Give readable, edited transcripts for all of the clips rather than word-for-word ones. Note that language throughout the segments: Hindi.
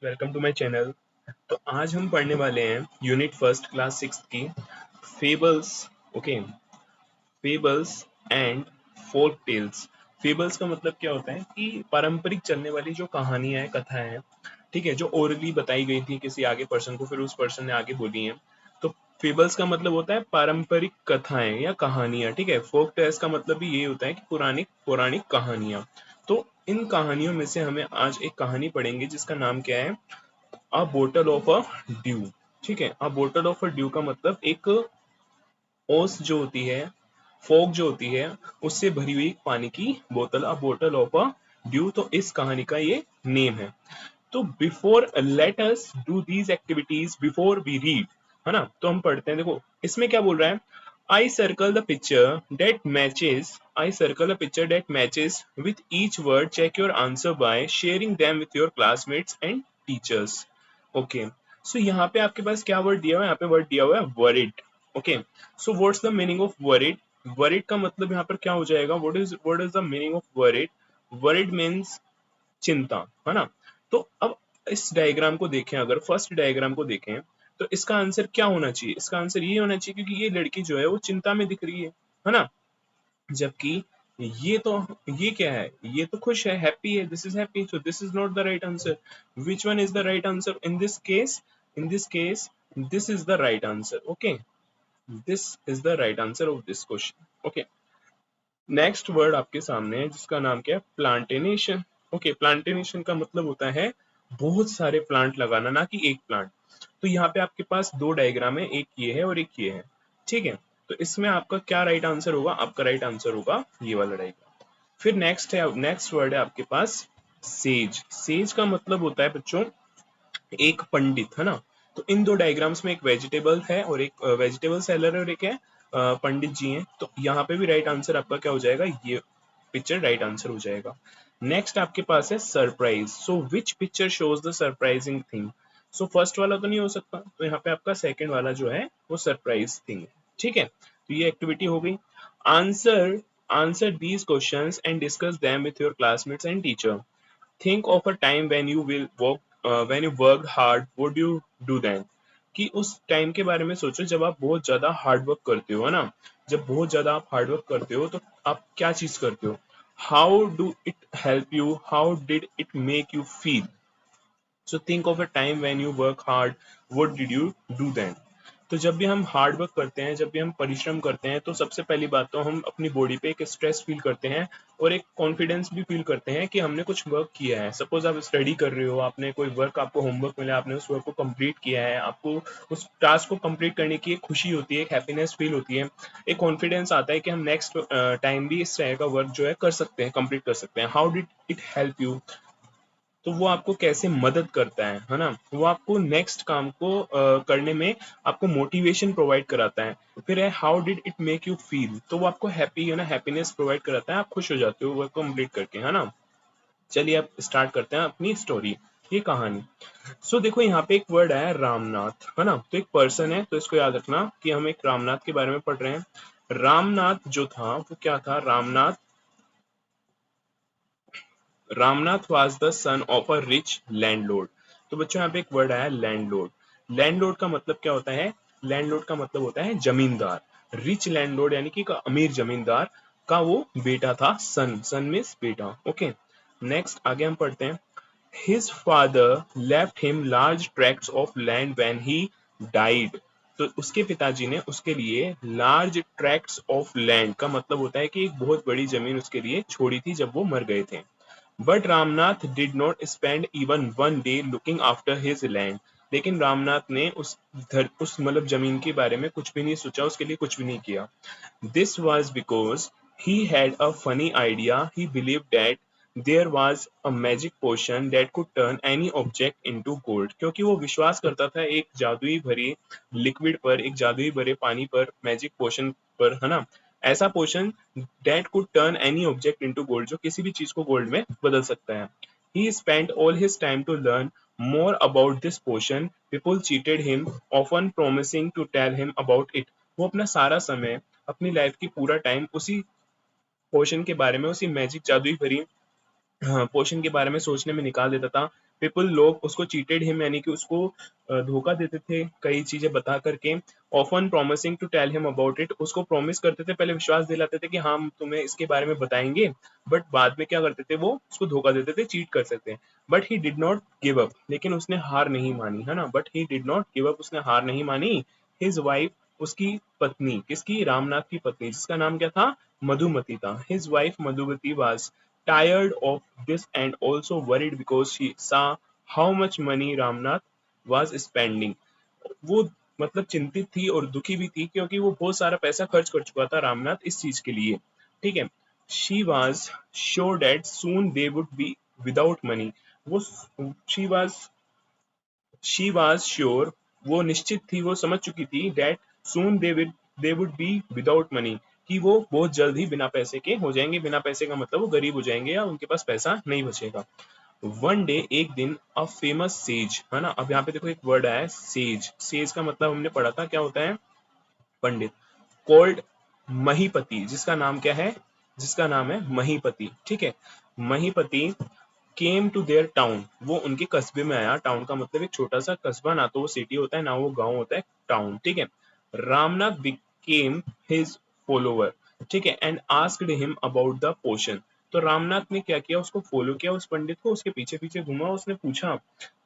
Welcome to my channel. तो आज हम पढ़ने वाले हैं यूनिट फर्स्ट क्लास सिक्स की fables. Okay, fables and folk tales. Fables का मतलब क्या होता है कि पारंपरिक चलने वाली जो कहानियां हैं, कथाएं हैं, ठीक है, जो ओरली बताई गई थी किसी आगे पर्सन को, फिर उस पर्सन ने आगे बोली हैं। तो फेबल्स का मतलब होता है पारंपरिक कथाएं या कहानियां, ठीक है। फोक टेल्स का मतलब भी ये होता है कि पुरानी पौराणिक कहानियां। तो इन कहानियों में से हमें आज एक कहानी पढ़ेंगे जिसका नाम क्या है, अ बोटल ऑफ अ ड्यू। ठीक है, अ बोटल ऑफ अ ड्यू का मतलब एक ओस जो होती है, फोक जो होती है, उससे भरी हुई पानी की बोतल, a bottle of a dew. तो इस कहानी का ये नेम है। तो before let us do these activities before we read, है ना। तो हम पढ़ते हैं। देखो इसमें क्या बोल रहा है, I circle the picture that matches, I circle a picture that matches with each word, check your answer by sharing them with your classmates and teachers. Okay, so यहाँ पे आपके पास क्या वर्ड दिया हुआ है, यहाँ पे वर्ड दिया हुआ है worried. Okay, so what's the meaning of worried. Worried का मतलब यहाँ पर क्या हो जाएगा, what is the meaning of worried. Worried means चिंता, है ना। तो अब इस डायग्राम को देखें, अगर फर्स्ट डायग्राम को देखें तो इसका आंसर क्या होना चाहिए, इसका आंसर ये होना चाहिए क्योंकि ये लड़की जो है वो चिंता में दिख रही है ना। जबकि ये तो, ये क्या है, ये तो खुश है, हैप्पी है, this is happy, so this is not the right answer. Which one is the right answer in this case, in this case this is the right answer. Okay, this is the right answer of this question. Okay, next word आपके सामने है जिसका नाम क्या है, प्लांटेनेशन। ओके, प्लांटेनेशन का मतलब होता है बहुत सारे प्लांट लगाना, ना कि एक प्लांट। तो यहाँ पे आपके पास दो डायग्राम है, एक ये है और एक ये है, ठीक है। तो इसमें आपका क्या राइट आंसर होगा, आपका राइट आंसर होगा ये वाला डायग्राम। फिर नेक्स्ट है, नेक्स्ट वर्ड है आपके पास सेज। सेज का मतलब होता है बच्चों एक पंडित, है ना। तो इन दो डायग्राम्स में एक वेजिटेबल है और एक वेजिटेबल सेलर है और एक है पंडित जी हैं। तो यहाँ पे भी राइट आंसर आपका क्या हो जाएगा, ये पिक्चर राइट आंसर हो जाएगा। नेक्स्ट आपके पास है surprise. So which picture shows the surprising thing. So first वाला तो नहीं हो सकता, तो यहाँ पे आपका सेकंड वाला जो है वो सरप्राइज थिंग है, ठीक है। तो ये एक्टिविटी हो गई। Answer answer these questions and discuss them with your classmates and teacher. Think of a time when you will work, when you worked hard, what do you do then? कि उस टाइम के बारे में सोचो जब आप बहुत ज्यादा हार्ड वर्क करते हो, है ना। जब बहुत ज्यादा आप हार्ड वर्क करते हो तो आप क्या चीज करते हो। How do it help you, how did it make you feel. So think of a time when you work hard, what did you do then. तो जब भी हम हार्ड वर्क करते हैं, जब भी हम परिश्रम करते हैं, तो सबसे पहली बात तो हम अपनी बॉडी पे एक स्ट्रेस फील करते हैं और एक कॉन्फिडेंस भी फील करते हैं कि हमने कुछ वर्क किया है। सपोज आप स्टडी कर रहे हो, आपने कोई वर्क, आपको होमवर्क मिला, आपने उस वर्क को कंप्लीट किया है, आपको उस टास्क को कंप्लीट करने की एक खुशी होती है, एक हैप्पीनेस फील होती है, एक कॉन्फिडेंस आता है कि हम नेक्स्ट टाइम भी इस तरह का वर्क जो है कर सकते हैं, कंप्लीट कर सकते हैं। How did it help you, तो वो आपको कैसे मदद करता है ना। वो आपको नेक्स्ट काम को करने में आपको मोटिवेशन प्रोवाइड कराता है। फिर है how did it make you feel, तो वो आपको हैप्पी, है ना, हैप्पीनेस प्रोवाइड कराता है, आप खुश हो जाते हो वर्क कंप्लीट करके, है ना। चलिए अब स्टार्ट करते हैं अपनी स्टोरी, ये कहानी। सो देखो यहाँ पे एक वर्ड है रामनाथ, है ना। तो एक पर्सन है, तो इसको याद रखना कि हम एक रामनाथ के बारे में पढ़ रहे हैं। रामनाथ जो था वो क्या था, Ramnath, Ramnath was the son of a rich landlord. तो बच्चों यहाँ पे एक वर्ड आया लैंडलॉर्ड। लैंडलॉर्ड का मतलब क्या होता है, लैंडलॉर्ड का मतलब होता है जमींदार। रिच लैंडलॉर्ड यानी कि एक अमीर जमींदार का वो बेटा था, सन, सन मीन्स बेटा। ओके, नेक्स्ट आगे हम पढ़ते हैं। His father left him large tracts of land when he died. तो उसके पिताजी ने उसके लिए लार्ज ट्रैक्ट्स ऑफ लैंड का मतलब होता है कि एक बहुत बड़ी जमीन उसके लिए छोड़ी थी जब वो मर गए थे। But Ramnath did not spend even one day looking after his land. लेकिन रामनाथ ने उस मतलब जमीन के बारे में कुछ भी नहीं सोचा, उसके लिए कुछ भी नहीं किया। This was because he had a funny idea. He believed that there was a magic potion that could turn any object into gold. क्योंकि वो विश्वास करता था एक जादुई भरे लिक्विड पर, एक जादुई भरे पानी पर, मैजिक पोशन पर, है ना। ऐसा पोशन that could turn any object into gold, जो किसी भी चीज को गोल्ड में बदल सकता है। He spent all his time to learn more about this potion. People cheated him, often promising to tell him about it. वो अपना सारा समय, अपनी लाइफ की पूरा टाइम उसी पोशन के बारे में, उसी मैजिक जादुई भरी, हाँ, पोशन के बारे में सोचने में निकाल देता था। पीपल लोग उसको चीटेड हिम यानी कि उसको धोखा देते थे कई चीजें बता करके, often promising to tell him about it, उसको प्रॉमिस करते थे, पहले विश्वास दिलाते थे कि हाँ हम तुम्हें इसके बारे में बताएंगे, बट बाद में क्या करते थे वो उसको धोखा देते थे, चीट कर सकते हैं। But he did not give up, लेकिन उसने हार नहीं मानी, है ना, but he did not give up, उसने हार नहीं मानी। हिज वाइफ, उसकी पत्नी, किसकी, रामनाथ की पत्नी, जिसका नाम क्या था, मधुमती था। His wife Madhumati was tired of this and also worried because she saw how much money Ramnath was spending. वो मतलब चिंतित थी और दुखी भी थी क्योंकि वो बहुत सारा पैसा खर्च कर चुका था रामनाथ इस चीज के लिए, ठीक है। She was sure that soon they would be without money, वो she was she was sure, वो निश्चित थी, वो समझ चुकी थी, that soon they would be without money, कि वो बहुत जल्द ही बिना पैसे के हो जाएंगे। बिना पैसे का मतलब वो गरीब हो जाएंगे या उनके पास पैसा नहीं बचेगा। वन डे, एक दिन, अ फेमस सेज, है ना, अब यहाँ पे देखो एक वर्ड आया है सेज, सेज का मतलब हमने पढ़ा था क्या होता है, पंडित। कॉल्ड महीपति, जिसका नाम क्या है, जिसका नाम है महीपति, ठीक है। महीपति केम टू देयर टाउन, वो उनके कस्बे में आया। टाउन का मतलब एक छोटा सा कस्बा, ना तो वो सिटी होता है ना वो गांव होता है, टाउन, ठीक है। रामनाथ बिकेम हिज फॉलोवर, ठीक है, and asked him about the potion. तो रामनाथ ने क्या किया, उसको फॉलो किया, उस पंडित को, उसके पीछे पीछे घूमा, उसने पूछा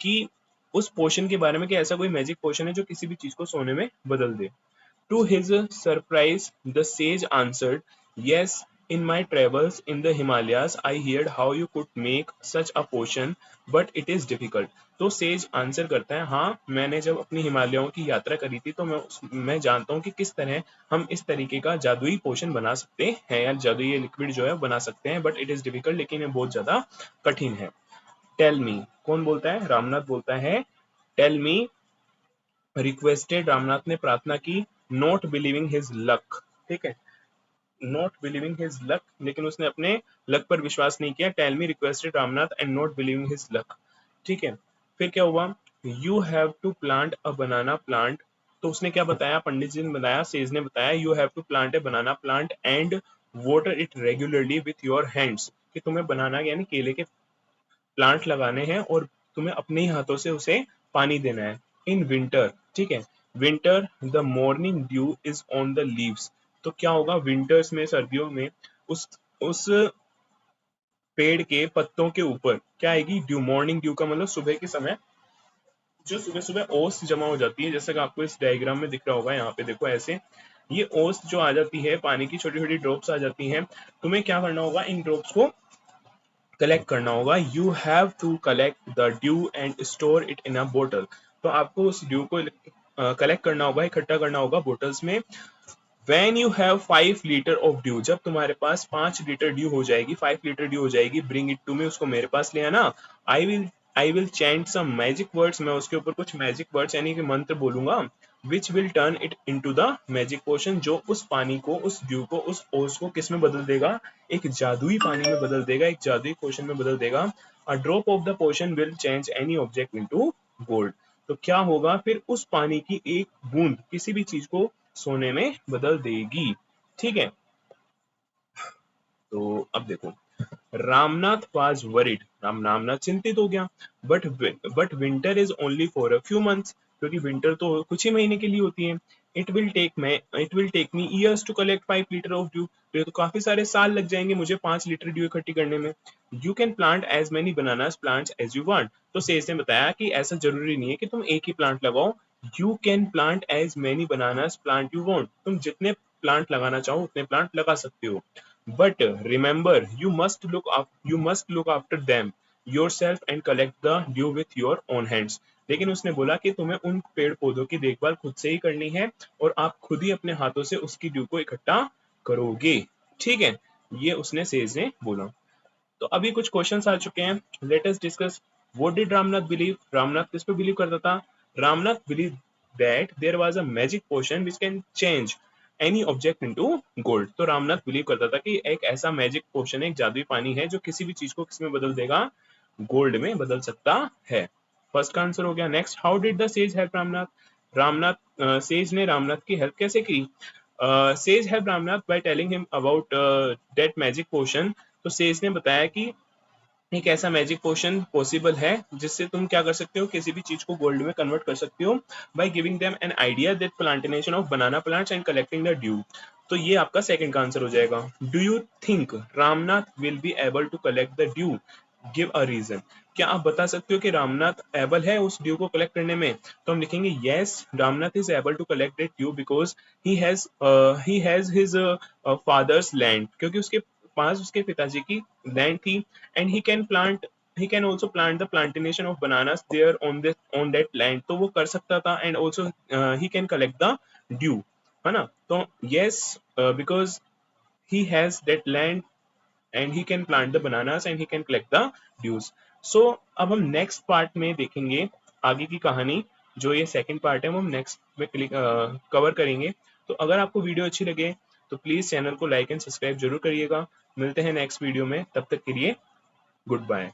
कि उस पोशन के बारे में कि ऐसा कोई मैजिक पोशन है जो किसी भी चीज को सोने में बदल दे। To his surprise, the sage answered, "Yes, in my travels in the Himalayas, I heard how you could make such a potion, but it is difficult." तो सेज आंसर करता है, हाँ मैंने जब अपनी हिमालयों की यात्रा करी थी तो मैं जानता हूँ कि किस तरह हम इस तरीके का जादुई पोशन बना सकते हैं, या जादुई लिक्विड जो है बना सकते हैं, बट इट इज डिफिकल्ट, लेकिन ये बहुत ज्यादा कठिन है। टेल मी, कौन बोलता है, रामनाथ बोलता है, टेल मी, रिक्वेस्टेड, रामनाथ ने प्रार्थना की, नॉट बिलीविंग हिज लक, ठीक है, नॉट बिलीविंग हिज लक, लेकिन उसने अपने लक पर विश्वास नहीं किया। Tell me, requested Ramnath, and not believing his luck, ठीक है। फिर क्या हुआ, you have to plant a banana plant, तो उसने क्या बताया, पंडित जी ने बताया, सेज ने बताया, you have to plant a banana plant and water it regularly with your hands, कि तुम्हें बनाना यानी केले के प्लांट लगाने हैं और तुम्हें अपने ही हाथों से उसे पानी देना है। इन विंटर, ठीक है, winter the morning due is on the leaves, तो क्या होगा, विंटर्स में, सर्दियों में उस पेड़ के पत्तों के ऊपर क्या आएगी, ड्यू, मॉर्निंग ड्यू का मतलब सुबह के समय जो सुबह सुबह ओस जमा हो जाती है, जैसे कि आपको इस डायग्राम में दिख रहा होगा, यहाँ पे देखो ऐसे, ये ओस जो आ जाती है, पानी की छोटी छोटी ड्रॉप्स आ जाती हैं, तुम्हें क्या करना होगा, इन ड्रॉप्स को कलेक्ट करना होगा। You have to collect the dew and store it in a बोतल, तो आपको उस ड्यू को कलेक्ट करना होगा, इकट्ठा करना होगा बोटल्स में। When you have 5 litre of due, जब तुम्हारे पास 5 लीटर ड्यू हो जाएगी, 5 लीटर ड्यू हो जाएगी, ब्रिंग इट टू मी, उसको मेरे पास ले आना। I will chant some magic words, मैं उसके ऊपर कुछ मैजिक वर्ड्स यानी कि मंत्र बोलूंगा, which will turn it into the magic potion, जो उस पानी को, उस ड्यू को, उस ओस को किस में बदल देगा, एक जादुई पानी में बदल देगा, एक जादुई पोशन में बदल देगा। A drop of the potion will change any object into gold, तो क्या होगा, फिर उस पानी की एक बूंद किसी भी चीज को सोने में बदल देगी, ठीक है। तो अब देखो, रामनाथ वाज वरिड, रामनाथ चिंतित हो गया, but winter is only for a few months, क्योंकि विंटर तो कुछ ही महीने के लिए होती है। It will take me years to collect 5 litre of dew, तो ये तो काफी सारे साल लग जाएंगे मुझे 5 लीटर ड्यू इकट्ठी करने में। You can plant as many bananas plants as you want, तो सेज ने बताया कि ऐसा जरूरी नहीं है कि तुम एक ही प्लांट लगाओ, you can plant as many bananas plant you want, तुम जितने प्लांट लगाना चाहो उतने प्लांट लगा सकते हो। But remember, you must look after them yourself and collect the dew with your own hands. लेकिन उसने बोला कि तुम्हें उन पेड़ पौधों की देखभाल खुद से ही करनी है और आप खुद ही अपने हाथों से उसकी ड्यू को इकट्ठा करोगे, ठीक है, ये उसने सेज ने बोला। तो अभी कुछ क्वेश्चंस आ चुके हैं, let us discuss. What did Ramnath believe, Ramnath किस पे बिलीव करता था, Ramnath believe that there was a magic potion which can change any object into gold, तो रामनाथ बिलीव करता था कि एक ऐसा मैजिक पोशन है, एक जादुई पानी है जो किसी भी चीज को किसमें बदल देगा, गोल्ड में बदल सकता है। फर्स्ट का आंसर हो गया। Next, how did the sage help Ramnath, sage ने रामनाथ की हेल्प कैसे की, sage help Ramnath by telling him about that magic potion, तो सेज ने बताया कि एक ऐसा मैजिक पोशन पॉसिबल है जिससे तुम क्या कर सकते हो, किसी भी चीज को गोल्ड में कन्वर्ट कर सकते हो by giving them an idea that plantation of banana plants and collecting the dew. तो ये आपका सेकंड का आंसर हो जाएगा। Do you think Ramnath will be able to collect the dew, give a reason. क्या आप बता सकते हो कि रामनाथ एबल है उस ड्यू को कलेक्ट करने में? तो हम लिखेंगे yes, Ramnath is able to collect that dew because he has his father's land, क्योंकि उसके पास उसके पिताजी की लैंड थी, एंड he can also plant the plantation of bananas there on that land, तो वो कर सकता था, and also he can collect the dew, है ना? तो yes, because he has that land and he can plant the bananas and he can collect the dews. So अब हम नेक्स्ट पार्ट में देखेंगे आगे की कहानी, जो ये सेकंड पार्ट है वो हम नेक्स्ट में कवर करेंगे। तो अगर आपको वीडियो अच्छी लगे तो प्लीज चैनल को लाइक एंड सब्सक्राइब जरूर करिएगा। मिलते हैं नेक्स्ट वीडियो में, तब तक के लिए गुड बाय।